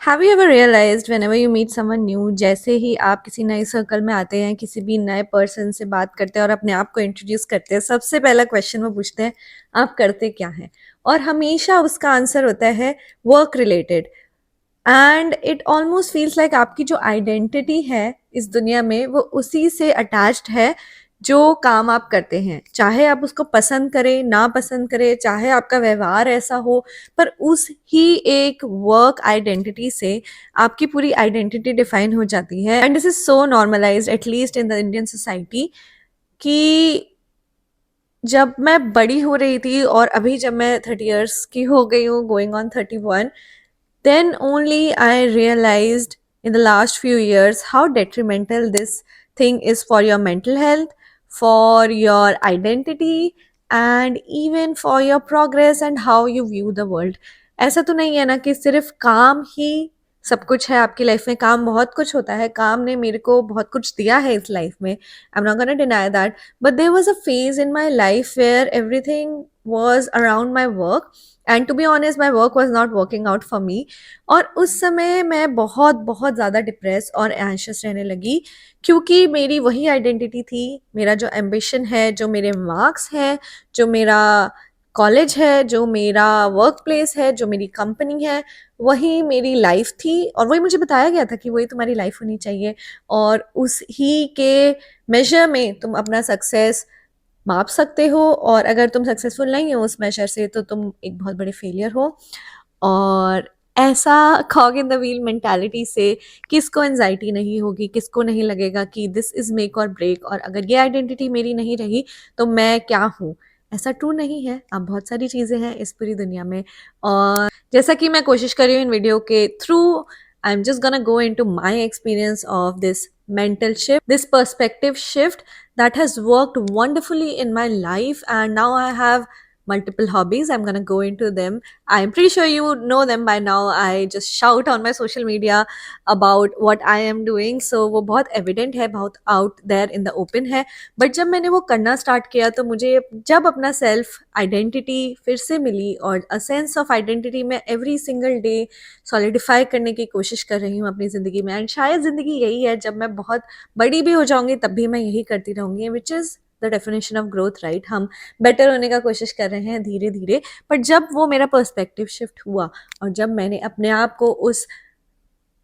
Have you ever realised whenever you meet someone new, जैसे ही आप किसी नए सर्कल में आते हैं, किसी भी नए पर्सन से बात करते हैं और अपने आप को इंट्रोड्यूस करते हैं, सबसे पहला क्वेश्चन वो पूछते हैं आप करते क्या हैं। और हमेशा उसका आंसर होता है work related. And it almost feels like आपकी जो आइडेंटिटी है इस दुनिया में वो उसी से अटैच्ड है जो काम आप करते हैं, चाहे आप उसको पसंद करें ना पसंद करें, चाहे आपका व्यवहार ऐसा हो, पर उस ही एक वर्क आइडेंटिटी से आपकी पूरी आइडेंटिटी डिफाइन हो जाती है। And this is so normalised at least in the Indian society कि जब मैं बड़ी हो रही थी और अभी जब मैं 30 years की हो गई हूँ, going on 31, then only I realized in the last few years how detrimental this thing is for your mental health, for your identity, and even for your progress and how you view the world. ऐसा तो नहीं है ना कि सिर्फ काम ही सब कुछ है आपकी लाइफ में। काम बहुत कुछ होता है, काम ने मेरे को बहुत कुछ दिया है इस लाइफ में, I am not gonna deny that, but there was a phase in my life where everything was around my work, and to be honest my work was not working out for me. और उस समय मैं बहुत बहुत ज़्यादा depress और anxious रहने लगी, क्योंकि मेरी वही आइडेंटिटी थी, मेरा जो एम्बिशन है, जो मेरे मार्क्स हैं, जो मेरा कॉलेज है, जो मेरा वर्क प्लेस है, जो मेरी कंपनी है, वही मेरी लाइफ थी। और वही मुझे बताया गया था कि वही तुम्हारी लाइफ होनी चाहिए, और उस ही के मेजर में तुम अपना सक्सेस माप सकते हो। और अगर तुम सक्सेसफुल नहीं हो उस मेजर से तो तुम एक बहुत बड़े फेलियर हो। और ऐसा कॉग इन द व्हील मेंटालिटी से किसको एंजाइटी नहीं होगी, किसको नहीं लगेगा कि दिस इज मेक और ब्रेक, और अगर ये आइडेंटिटी मेरी नहीं रही तो मैं क्या हूँ। ऐसा ट्रू नहीं है, अब बहुत सारी चीज़ें हैं इस पूरी दुनिया में। और जैसा कि मैं कोशिश कर रही हूँ इन वीडियो के through, I am just gonna go into my experience of this mental shift, this perspective shift that has worked wonderfully in my life. And now I have multiple hobbies. I'm going to go into them. I'm pretty sure you know them by now. I just shout on my social media about what I am doing, so वो बहुत evident है, बहुत out there in the open है। But जब मैंने वो करना start किया तो मुझे जब अपना सेल्फ आइडेंटिटी फिर से मिली, और अ सेंस ऑफ आइडेंटिटी मैं एवरी सिंगल डे सॉलिडिफाई करने की कोशिश कर रही हूँ अपनी ज़िंदगी में। एंड शायद ज़िंदगी यही है, जब मैं बहुत बड़ी भी हो जाऊंगी तब भी मैं यही करती रहूंगी, which is the definition of growth, right. हम बेटर होने का कोशिश कर रहे हैं धीरे धीरे। बट जब वो मेरा पर्सपेक्टिव शिफ्ट हुआ, और जब मैंने अपने आप को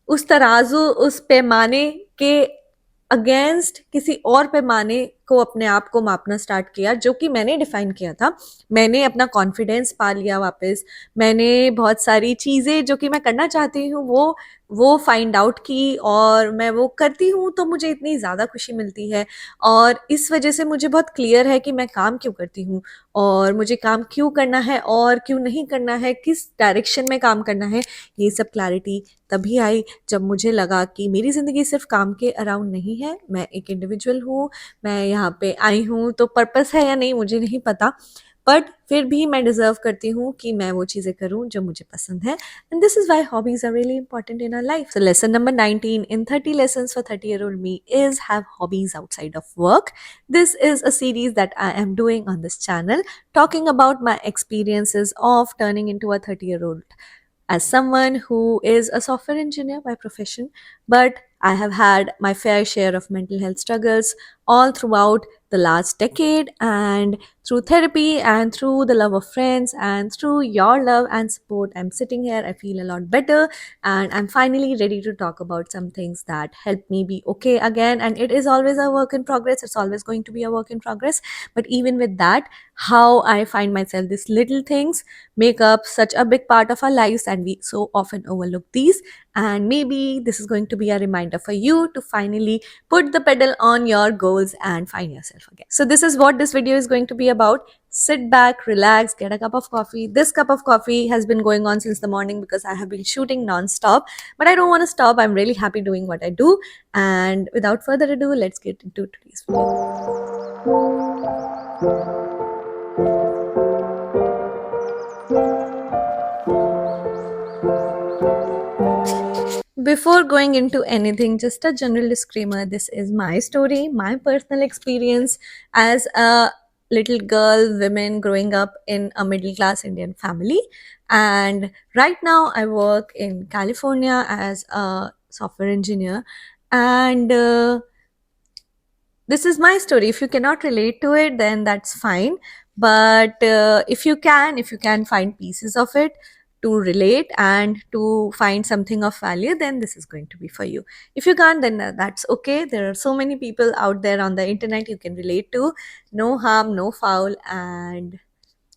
उस तराजू, उस पैमाने के अगेंस्ट किसी और पैमाने को अपने आप को मापना स्टार्ट किया जो कि मैंने डिफाइन किया था, मैंने अपना कॉन्फिडेंस पा लिया वापस, मैंने बहुत सारी चीज़ें जो कि मैं करना चाहती हूँ वो फाइंड आउट की, और मैं वो करती हूँ तो मुझे इतनी ज़्यादा खुशी मिलती है। और इस वजह से मुझे बहुत क्लियर है कि मैं काम क्यों करती हूँ, और मुझे काम क्यों करना है और क्यों नहीं करना है, किस डायरेक्शन में काम करना है। ये सब क्लैरिटी तभी आई जब मुझे लगा कि मेरी ज़िंदगी सिर्फ काम के अराउंड नहीं है, मैं एक इंडिविजुअल हूँ, मैं यहाँ पे आई हूँ तो पर्पस है या नहीं मुझे नहीं पता, बट फिर भी मैं डिजर्व करती हूँ कि मैं वो चीज़ें करूँ जो मुझे पसंद है। And this is why hobbies are really important in our life. So lesson number 19 in 30 lessons for 30-year-old me is have hobbies outside of work. This is a series that I am doing on this channel, talking about my experiences of turning into a 30-year-old as someone who is a software engineer by profession, but I have had my fair share of mental health struggles all throughout the last decade, and through therapy and through the love of friends and through your love and support, I'm sitting here, I feel a lot better, and I'm finally ready to talk about some things that help me be okay again. And it is always a work in progress, it's always going to be a work in progress, but even with that, how I find myself, these little things make up such a big part of our lives, and we so often overlook these. And maybe this is going to be a reminder for you to finally put the pedal on your goals and find yourself again. So this is what this video is going to be about. Sit back, relax, get a cup of coffee. This cup of coffee has been going on since the morning because I have been shooting non-stop, but I don't want to stop. I'm really happy doing what I do. And without further ado, let's get into today's video. Before going into anything, just a general disclaimer, this is my story, my personal experience as a little girl, women growing up in a middle class Indian family. And right now, I work in California as a software engineer. And this is my story. If you cannot relate to it, then that's fine. But if you can find pieces of it to relate and to find something of value, then this is going to be for you. If you can't, then that's okay. There are so many people out there on the internet you can relate to. No harm, no foul. And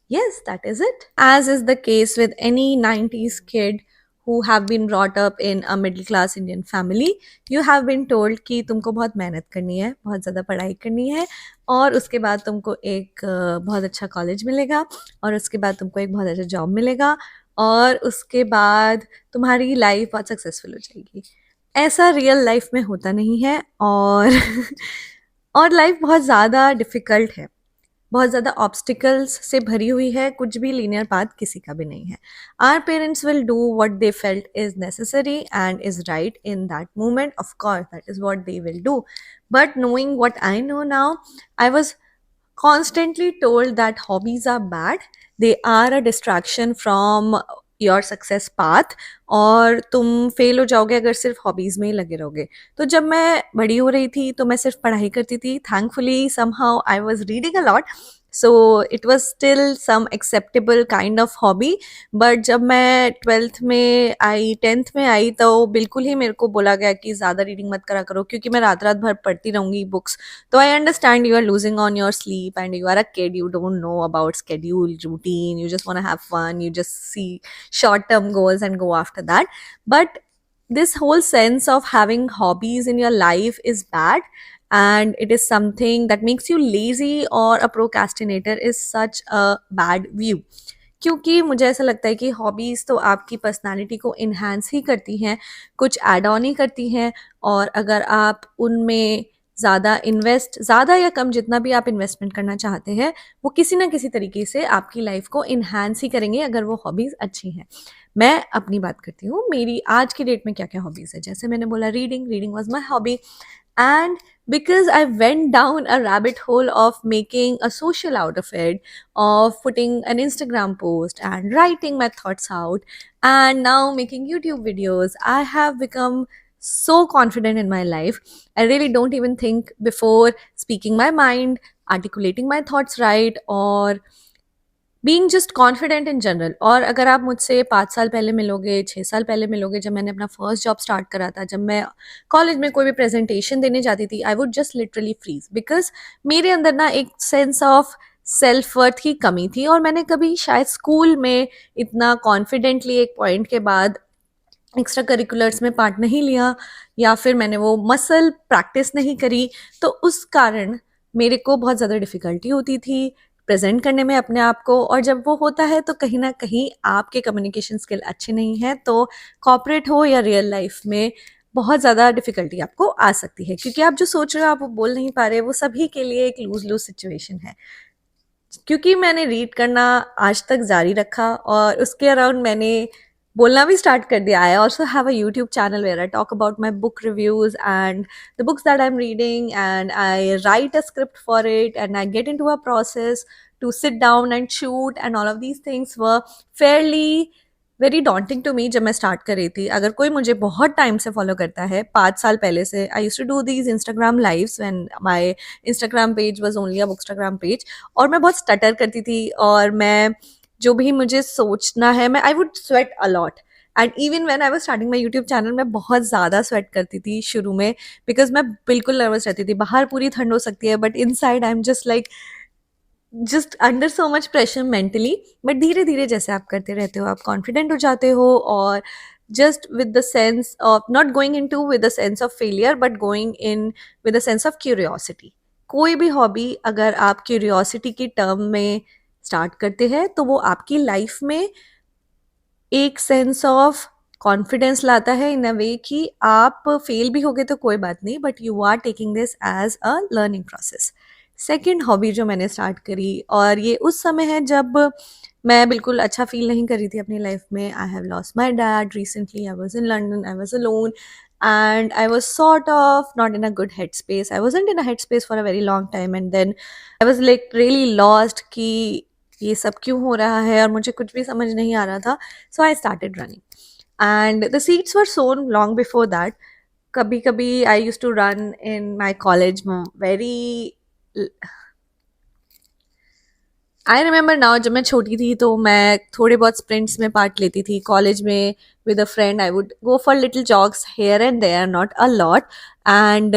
yes, that is it. As is the case with any 90s kid who have been brought up in a middle class Indian family, you have been told कि तुमको बहुत मेहनत करनी है, बहुत ज़्यादा पढ़ाई करनी है, और उसके बाद तुमको एक बहुत अच्छा कॉलेज मिलेगा, और उसके बाद तुमको एक बहुत अच्छा जॉब मिलेगा, और उसके बाद तुम्हारी लाइफ बहुत सक्सेसफुल हो जाएगी। ऐसा रियल लाइफ में होता नहीं है, और और लाइफ बहुत ज़्यादा डिफ़िकल्ट है, बहुत ज़्यादा ऑब्स्टिकल्स से भरी हुई है, कुछ भी लीनियर पाथ किसी का भी नहीं है। Our parents will do what they felt is necessary and is right in that moment, of course that is what they will do. But knowing what I know now, I was constantly told that hobbies are bad. They are a distraction from your success path, और तुम fail हो जाओगे अगर सिर्फ hobbies में ही लगे रहोगे। तो जब मैं बड़ी हो रही थी तो मैं सिर्फ पढ़ाई करती थी। Thankfully somehow I was reading a lot, so it was still some acceptable kind of hobby. But जब मैं 12th में आई, 10th में आई, तो बिल्कुल ही मेरे को बोला गया कि ज़्यादा रीडिंग मत करा करो, क्योंकि मैं रात रात भर पढ़ती रहूँगी books. So I understand you are losing on your sleep and you are a kid, you don't know about schedule, routine, you just want to have fun, you just see short term goals and go after that. But this whole sense of having hobbies in your life is bad, and it is something that makes you lazy or a procrastinator is such a bad view. क्योंकि मुझे ऐसा लगता है कि hobbies तो आपकी personality को enhance ही करती हैं, कुछ ऐड ऑन ही करती हैं, और अगर आप उनमें ज़्यादा या कम जितना भी आप इन्वेस्टमेंट करना चाहते हैं, वो किसी ना किसी तरीके से आपकी लाइफ को इन्हांस ही करेंगे अगर वो हॉबीज़ अच्छी हैं। मैं अपनी बात करती हूँ, मेरी आज की डेट में क्या-क्या हॉबीज़ है। जैसे मैंने बोला, reading was my hobby, and because I went down a rabbit hole of making a social out of it, of putting an Instagram post and writing my thoughts out, and now making YouTube videos, I have become so confident in my life. I really don't even think before speaking my mind, articulating my thoughts right, or being just confident in general. और अगर आप मुझसे 5 साल पहले मिलोगे, 6 साल पहले मिलोगे, जब मैंने अपना फर्स्ट जॉब स्टार्ट करा था, जब मैं कॉलेज में कोई भी प्रेजेंटेशन देने जाती थी, I would just literally freeze, because मेरे अंदर ना एक सेंस ऑफ सेल्फ वर्थ की कमी थी, और मैंने कभी शायद स्कूल में इतना कॉन्फिडेंटली एक पॉइंट के बाद एक्स्ट्रा करिकुलर्स में पार्ट नहीं लिया, या फिर मैंने वो मसल प्रैक्टिस नहीं करी, तो उस कारण मेरे को बहुत ज़्यादा डिफ़िकल्टी होती थी प्रेजेंट करने में अपने आप को। और जब वो होता है तो कहीं ना कहीं आपके कम्युनिकेशन स्किल अच्छे नहीं है, तो कॉर्पोरेट हो या रियल लाइफ में बहुत ज़्यादा डिफ़िकल्टी आपको आ सकती है, क्योंकि आप जो सोच रहे हो आप वो बोल नहीं पा रहे। वो सभी के लिए एक लूज लूज सिचुएशन है। क्योंकि मैंने रीड करना आज तक जारी रखा, और उसके अराउंड मैंने बोलना भी स्टार्ट कर दिया। I also have a YouTube channel where I talk about my book reviews and the books that I am reading, and I write a script for it, and I get in to a process to sit down and shoot, and all of these things were fairly very daunting to me जब मैं start कर रही थी। अगर कोई मुझे बहुत time से फॉलो करता है, 5 साल पहले से, I use to do these Instagram lives when my Instagram page was only a bookstagram page, और मैं बहुत स्टटर करती थी, और मैं जो भी मुझे सोचना है, मैं I would sweat a lot. And even when I was starting my YouTube channel, मैं बहुत ज़्यादा स्वेट करती थी शुरू में, बिकॉज मैं बिल्कुल नर्वस रहती थी। बाहर पूरी ठंड हो सकती है, but inside I am just like just under so much pressure mentally. But धीरे धीरे जैसे आप करते रहते हो, आप कॉन्फिडेंट हो जाते हो, और just with the sense of not going in to with the sense of failure, but going in with the sense of curiosity. कोई भी हॉबी अगर आप क्यूरियोसिटी की टर्म में स्टार्ट करते हैं, तो वो आपकी लाइफ में एक सेंस ऑफ कॉन्फिडेंस लाता है, इन अ वे कि आप फेल भी होगे तो कोई बात नहीं, but you are taking this as a learning process. Second hobby जो मैंने स्टार्ट करी, और ये उस समय है जब मैं बिल्कुल अच्छा फ़ील नहीं कर रही थी अपनी लाइफ में। I have lost my dad recently, I was in London, I was alone and I was sort of not in a good headspace. I wasn't in a headspace for a very long time, and then I was like really lost कि ये सब क्यों हो रहा है और मुझे कुछ भी समझ नहीं आ रहा था. So I started running, and the seeds were sown long before that. कभी कभी I used to run in my college very. I remember now, जब मैं छोटी थी तो मैं थोड़े बहुत स्प्रिंट्स में पार्ट लेती थी कॉलेज में with a friend. I would go for little jogs here and there, not a lot. And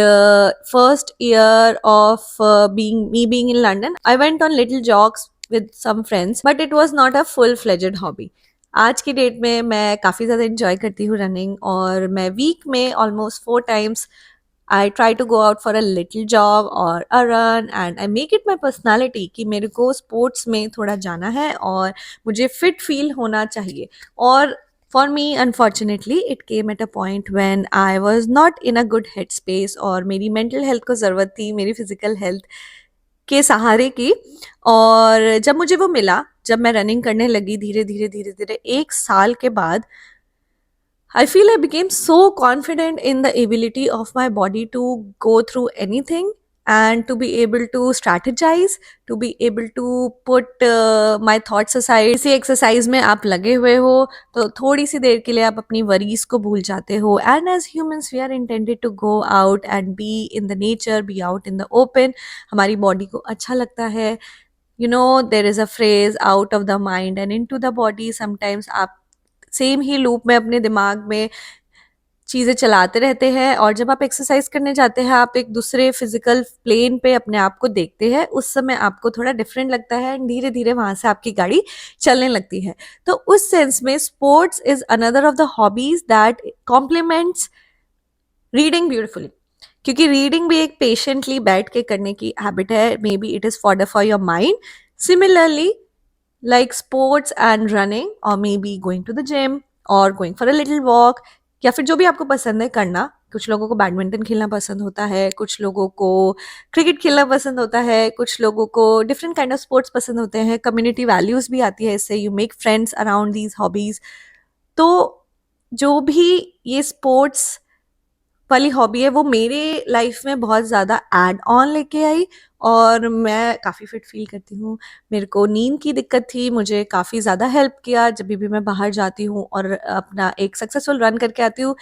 first year of being in London, I went on little jogs with some friends, but it was not a full-fledged hobby. आज की date में मैं काफ़ी ज़्यादा enjoy करती हूँ running, और मैं वीक में almost 4 times I try to go out for a little jog or a run, and I make it my personality कि मेरे को स्पोर्ट्स में थोड़ा जाना है और मुझे फिट फील होना चाहिए. और for me, unfortunately, it came at a point when I was not in a good headspace, और मेरी mental health को ज़रूरत थी मेरी physical health के सहारे की. और जब मुझे वो मिला, जब मैं रनिंग करने लगी धीरे धीरे धीरे धीरे 1 साल के बाद, I feel I became so confident in the ability of my body to go through anything and to be able to strategize, to be able to put my thoughts aside. किसी एक्सरसाइज में आप लगे हुए हो तो थोड़ी सी देर के लिए आप अपनी वरीज को भूल जाते हो. And as humans we are intended to go out and be in the nature, be out in the open. हमारी बॉडी को अच्छा लगता है. You know, there is a phrase out of the mind and in to the body. Sometimes आप same ही loop में अपने दिमाग में चीज़ें चलाते रहते हैं, और जब आप एक्सरसाइज करने जाते हैं आप एक दूसरे फिजिकल प्लेन पे अपने आप को देखते हैं. उस समय आपको थोड़ा डिफरेंट लगता है एंड धीरे धीरे वहाँ से आपकी गाड़ी चलने लगती है. तो उस सेंस में sports is another of the hobbies that compliments reading beautifully. क्योंकि रीडिंग भी एक पेशेंटली बैठ के करने की हैबिट है. Maybe it is for your mind. Similarly, like sports and running, or maybe going to the gym or going for a little walk, या फिर जो भी आपको पसंद है करना. कुछ लोगों को बैडमिंटन खेलना पसंद होता है, कुछ लोगों को क्रिकेट खेलना पसंद होता है, कुछ लोगों को डिफरेंट काइंड ऑफ स्पोर्ट्स पसंद होते हैं. कम्युनिटी वैल्यूज भी आती है इससे. You make friends around these hobbies. तो जो भी ये स्पोर्ट्स वाली हॉबी है वो मेरे लाइफ में बहुत ज़्यादा एड ऑन लेके आई, और मैं काफ़ी फिट फील करती हूँ. मेरे को नींद की दिक्कत थी, मुझे काफ़ी ज़्यादा हेल्प किया. जब भी मैं बाहर जाती हूँ और अपना एक सक्सेसफुल रन करके आती हूँ,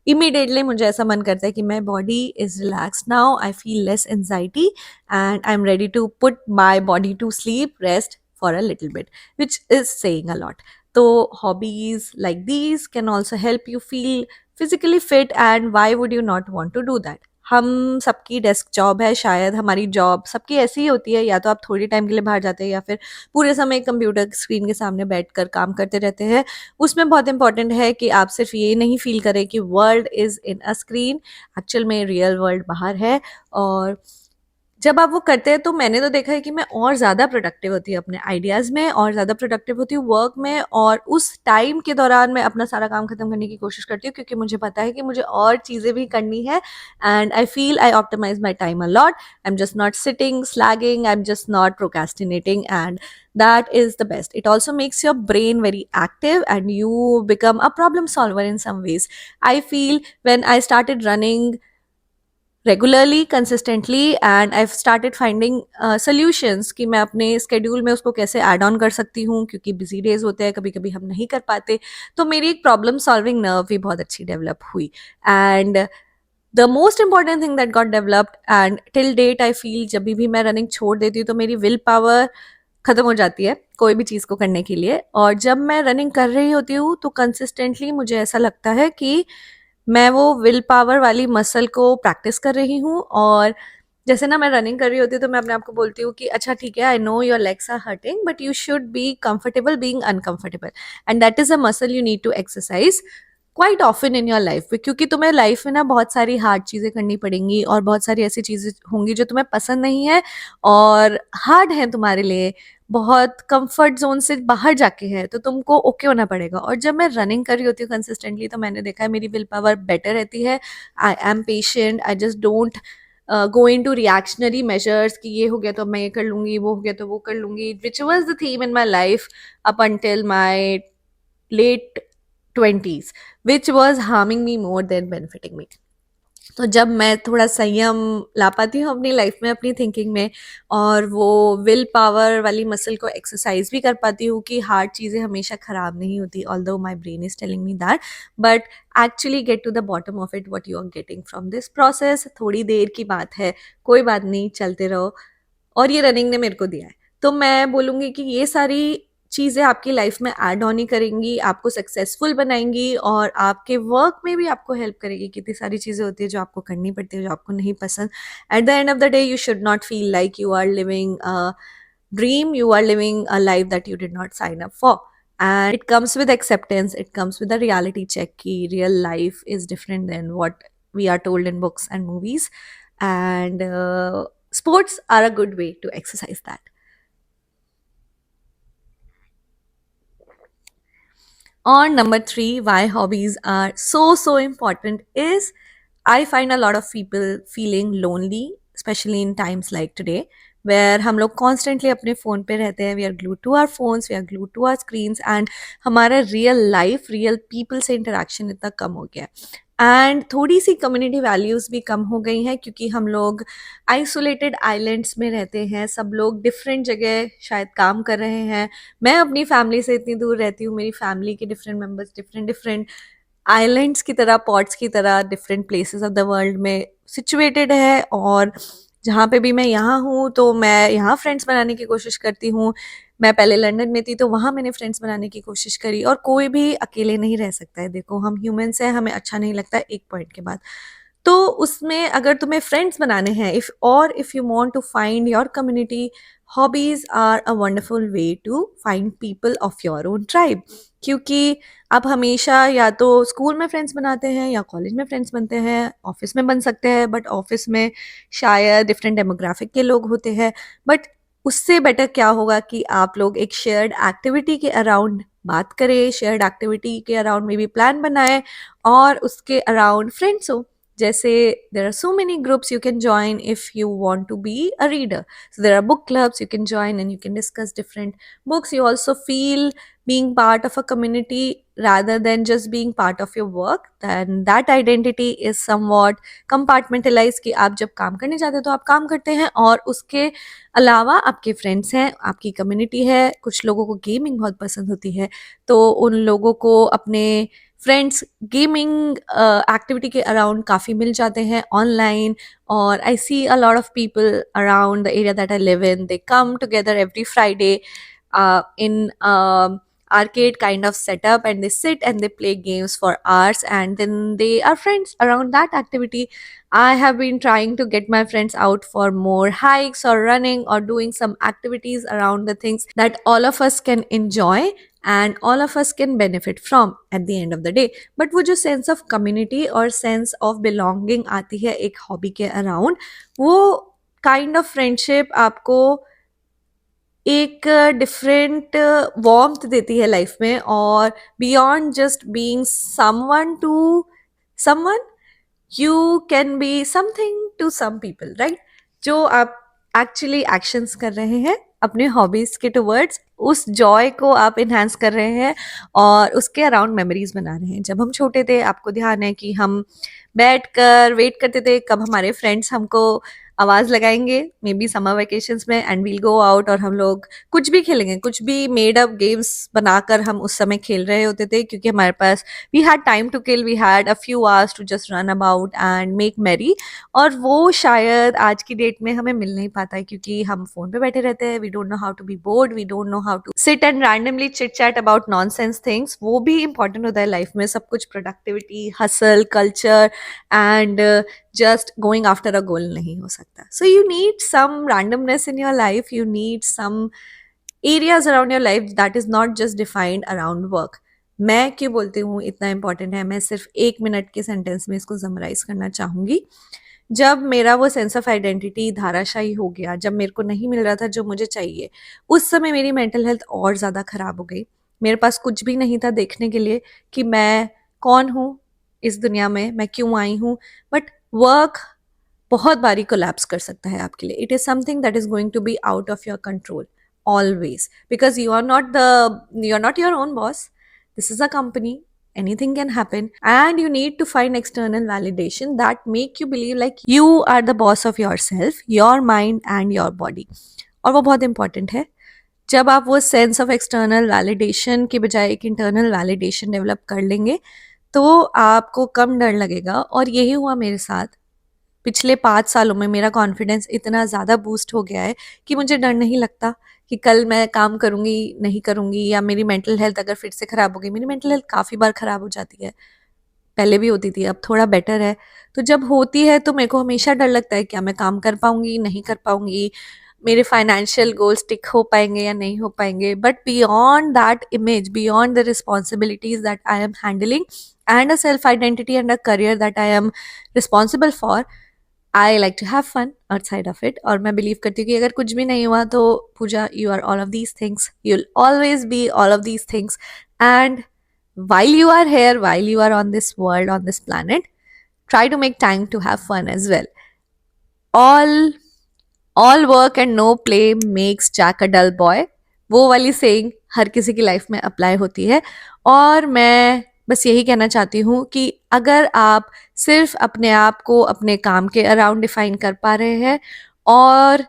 इमीडिएटली मुझे ऐसा मन करता है कि my body is relax now, I feel less anxiety and I am ready to put my body to sleep rest for a little bit, which is saying a lot. तो hobbies like these can also help you feel physically fit, and why would you not want to do that. हम सबकी desk job है, शायद हमारी job सबकी ऐसी ही होती है, या तो आप थोड़ी टाइम के लिए बाहर जाते हैं या फिर पूरे समय कंप्यूटर स्क्रीन के सामने बैठकर काम करते रहते हैं. उसमें बहुत इंपॉर्टेंट है कि आप सिर्फ ये नहीं फील करें कि world is in a screen. Actual में रियल वर्ल्ड बाहर है. और जब आप वो करते हैं तो मैंने तो देखा है कि मैं और ज़्यादा प्रोडक्टिव होती हूँ अपने आइडियाज़ में, और ज़्यादा प्रोडक्टिव होती हूँ वर्क में, और उस टाइम के दौरान मैं अपना सारा काम खत्म करने की कोशिश करती हूँ क्योंकि मुझे पता है कि मुझे और चीज़ें भी करनी है. And I feel I optimise my time a lot. I am just not sitting slagging, I am just not procrastinating, and that is the best. It also makes your brain very active and you become a problem solver in some ways. I feel when I started running regularly consistently and I started finding solutions कि मैं अपने schedule में उसको कैसे add on कर सकती हूँ, क्योंकि बिजी डेज होते हैं, कभी कभी हम नहीं कर पाते. तो मेरी एक प्रॉब्लम सॉल्विंग नर्व भी बहुत अच्छी डेवलप हुई. And the most important thing that got developed, and till date I feel जब भी मैं रनिंग छोड़ देती हूँ तो मेरी विल पावर खत्म हो जाती है कोई भी चीज़ को करने के लिए. और जब मैं रनिंग कर रही होती हूँ तो कंसिस्टेंटली मुझे ऐसा लगता है कि मैं वो विल पावर वाली मसल को प्रैक्टिस कर रही हूँ. और जैसे ना मैं रनिंग कर रही होती हूँ तो मैं अपने आप को बोलती हूँ कि अच्छा ठीक है, I know your legs are hurting but you should be comfortable being uncomfortable, and that is a muscle you need to exercise quite often in your life. क्योंकि तुम्हें लाइफ में ना बहुत सारी हार्ड चीज़ें करनी पड़ेंगी, और बहुत सारी ऐसी चीज़ें होंगी जो तुम्हें पसंद नहीं है और हार्ड है तुम्हारे लिए, बहुत कंफर्ट जोन से बाहर जाके है, तो तुमको ओके होना पड़ेगा. और जब मैं रनिंग कर रही होती हूँ कंसिस्टेंटली तो मैंने देखा है मेरी विल पावर बेटर रहती है. I am patient, I just don't go in to reactionary measures कि ये हो गया तो मैं ये कर लूंगी, वो हो गया तो वो कर लूंगी, which was the theme in my life up until my late 20s, which was harming me more than benefiting me. तो जब मैं थोड़ा संयम ला पाती हूँ अपनी लाइफ में, अपनी थिंकिंग में, और वो विल पावर वाली मसल को एक्सरसाइज भी कर पाती हूँ कि हार्ड चीज़ें हमेशा ख़राब नहीं होती, although my brain is telling me that, but actually get to the bottom of it what you are getting from this process. थोड़ी देर की बात है, कोई बात नहीं, चलते रहो, और ये रनिंग ने मेरे को दिया है। तो मैं बोलूँगी कि ये सारी चीज़ें आपकी लाइफ में ऐड ऑन ही करेंगी, आपको सक्सेसफुल बनाएंगी, और आपके वर्क में भी आपको हेल्प करेगी। कितनी सारी चीज़ें होती है जो आपको करनी पड़ती है, जो आपको नहीं पसंद। At the end of the day you should not feel like you are living a dream, you are living a life that you did not sign up for. And it comes with acceptance, it comes with a reality check ki real life is different than what we are told in books and movies. And sports are a good way to exercise that. On number 3, why hobbies are so important is I find a lot of people feeling lonely, especially in times like today, where हम लोग constantly अपने phone पे रहते हैं, we are glued to our phones, we are glued to our screens, and हमारा real life, real people से interaction इतना कम हो गया है। एंड थोड़ी सी कम्युनिटी वैल्यूज़ भी कम हो गई हैं, क्योंकि हम लोग आइसोलेटेड आइलैंड्स में रहते हैं, सब लोग डिफरेंट जगह शायद काम कर रहे हैं। मैं अपनी फैमिली से इतनी दूर रहती हूँ, मेरी फैमिली के different members different different islands की तरह, पॉट्स की तरह different places of the world में सिचुएटेड है। और जहाँ पे भी मैं यहाँ हूँ तो मैं यहाँ फ्रेंड्स बनाने की कोशिश करती हूँ। मैं पहले लंदन में थी तो वहाँ मैंने फ्रेंड्स बनाने की कोशिश करी, और कोई भी अकेले नहीं रह सकता है। देखो, हम ह्यूमंस हैं, हमें अच्छा नहीं लगता एक पॉइंट के बाद। तो उसमें अगर तुम्हें फ्रेंड्स बनाने हैं, if you want to find your community, hobbies are a wonderful way to find people of your own tribe. क्योंकि आप हमेशा या तो स्कूल में फ्रेंड्स बनाते हैं या कॉलेज में फ्रेंड्स बनते हैं, ऑफिस में बन सकते हैं, बट ऑफिस में शायद डिफरेंट डेमोग्राफिक के लोग होते हैं। बट उससे बेटर क्या होगा कि आप लोग एक शेयर्ड एक्टिविटी के अराउंड बात करें, शेयर्ड एक्टिविटी के अराउंड मे बी प्लान बनाएं, और उसके अराउंड फ्रेंड्स हो। जैसे there are so many groups you can join if you want to be a reader. So there are book clubs you can join and you can discuss different books. You also feel being part of a community rather than just being part of your work. Then that identity is somewhat compartmentalized कि आप जब काम करने जाते हो तो आप काम करते हैं, और उसके अलावा आपके फ्रेंड्स हैं, आपकी कम्युनिटी है। कुछ लोगों को गेमिंग बहुत पसंद होती है, तो उन लोगों को अपने फ्रेंड्स गेमिंग एक्टिविटी के अराउंड काफ़ी मिल जाते हैं ऑनलाइन। और I see a lot of people around the area that I live in, they come together every Friday in arcade kind of setup, and they sit and they play games for hours, and then they are friends around that activity. I have been trying to get my friends out for more hikes or running or doing some activities around the things that all of us can enjoy and all of us can benefit from at the end of the day. But वो जो sense of community और sense of belonging आती है एक hobby के around, वो kind of friendship आपको एक डिफरेंट वार्मथ देती है लाइफ में, और beyond just being someone to someone, you can be something to some people, right? जो आप एक्चुअली एक्शंस कर रहे हैं अपने हॉबीज के टुवर्ड्स, उस जॉय को आप इन्हांस कर रहे हैं और उसके अराउंड मेमोरीज बना रहे हैं। जब हम छोटे थे, आपको ध्यान है कि हम बैठकर वेट करते थे कब हमारे फ्रेंड्स हमको आवाज़ लगाएंगे, मे बी समर वेकेशंस में, एंड वील गो आउट और हम लोग कुछ भी खेलेंगे, कुछ भी मेड अप गेम्स बनाकर हम उस समय खेल रहे होते थे, क्योंकि हमारे पास we had time to kill, we had a few hours to just run about and make merry. और वो शायद आज की डेट में हमें मिल नहीं पाता है, क्योंकि हम फोन पे बैठे रहते हैं। We don't know how to be bored, we don't know how to sit and randomly chit chat about nonsense things. वो भी इंपॉर्टेंट होता है लाइफ में, सब कुछ productivity, hustle culture and just going after a goal नहीं हो सकता. So you need some randomness in your life, you need some areas around your life that is not just defined around work. मैं क्यों बोलती हूँ इतना important है, मैं सिर्फ 1 मिनट के सेंटेंस में इसको समराइज करना चाहूँगी। जब मेरा वो सेंस ऑफ आइडेंटिटी धाराशायी हो गया, जब मेरे को नहीं मिल रहा था जो मुझे चाहिए, उस समय मेरी मेंटल हेल्थ और ज़्यादा ख़राब हो गई। मेरे पास कुछ भी नहीं था देखने के लिए कि मैं कौन हूँ इस दुनिया में, मैं क्यों आई हूँ। बट वर्क बहुत बारी कोलैप्स कर सकता है आपके लिए. It is something that is going to be out of your control always, because you are not your own boss. This is a company. Anything can happen, and you need to find external validation that make you believe like you are the boss of yourself, your mind and your body. और वो बहुत important है. जब आप वो sense of external validation के बजाय एक इंटरनल वैलिडेशन डेवलप कर लेंगे, तो आपको कम डर लगेगा. और यही हुआ मेरे साथ. पिछले 5 सालों में मेरा कॉन्फिडेंस इतना ज़्यादा बूस्ट हो गया है कि मुझे डर नहीं लगता कि कल मैं काम करूँगी, नहीं करूँगी, या मेरी मेंटल हेल्थ अगर फिर से ख़राब हो गई. मेरी मेंटल हेल्थ काफ़ी बार ख़राब हो जाती है. पहले भी होती थी, अब थोड़ा बेटर है. तो जब होती है तो मेरे को हमेशा डर लगता है, क्या मैं काम कर पाऊँगी, नहीं कर पाऊँगी, मेरे फाइनेंशियल गोल्स टिक हो पाएंगे या नहीं हो पाएंगे. But beyond that image, beyond the responsibilities that I am handling and a self identity and a career that I am responsible for, I like to have fun outside of it. और मैं believe करती हूँ कि अगर कुछ भी नहीं हुआ तो Puja, you are all of these things, you will always be all of these things. And while you are here, while you are on this world, on this planet, try to make time to have fun as well. All work and no play makes Jack a dull boy. वो वाली saying हर किसी की life में apply होती है. और मैं बस यही कहना चाहती हूँ कि अगर आप सिर्फ अपने आप को अपने काम के अराउंड डिफाइन कर पा रहे हैं और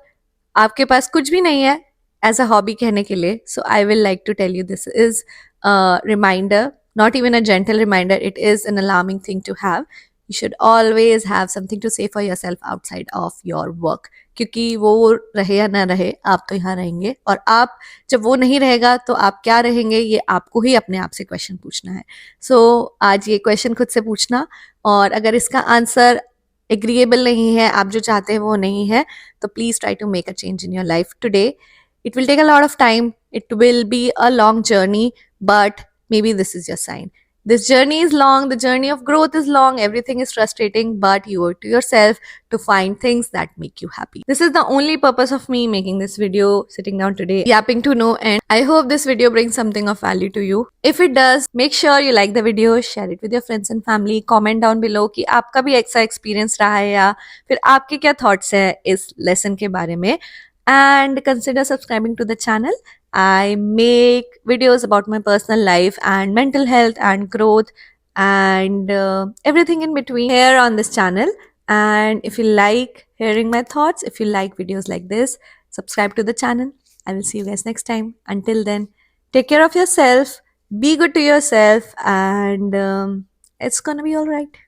आपके पास कुछ भी नहीं है एज अ हॉबी कहने के लिए, so I will like to tell you this is reminder, not even a gentle reminder, it is an alarming thing to have. You should always have something to say for yourself outside of your work. क्योंकि वो रहे या ना रहे, आप तो यहाँ रहेंगे. और आप जब वो नहीं रहेगा तो आप क्या रहेंगे, ये आपको ही अपने आप से क्वेश्चन पूछना है. सो आज ये क्वेश्चन खुद से पूछना. और अगर इसका आंसर एग्रीएबल नहीं है, आप जो चाहते हैं वो नहीं है, तो please try to make a change in your life today. It will take a lot of time, it will be a long journey, but maybe this is your sign. This journey is long, the journey of growth is long, everything is frustrating, but you owe it to yourself to find things that make you happy. This is the only purpose of me making this video, sitting down today, yapping to no end. I hope this video brings something of value to you. If it does, make sure you like the video, share it with your friends and family, comment down below कि आपका भी ऐसा experience रहा है या फिर आपके क्या thoughts है इस lesson के बारे में. And consider subscribing to the channel. I make videos about my personal life and mental health and growth and everything in between here on this channel. And if you like hearing my thoughts, if you like videos like this, subscribe to the channel. I will see you guys next time. Until then, take care of yourself, be good to yourself, and it's gonna be all right.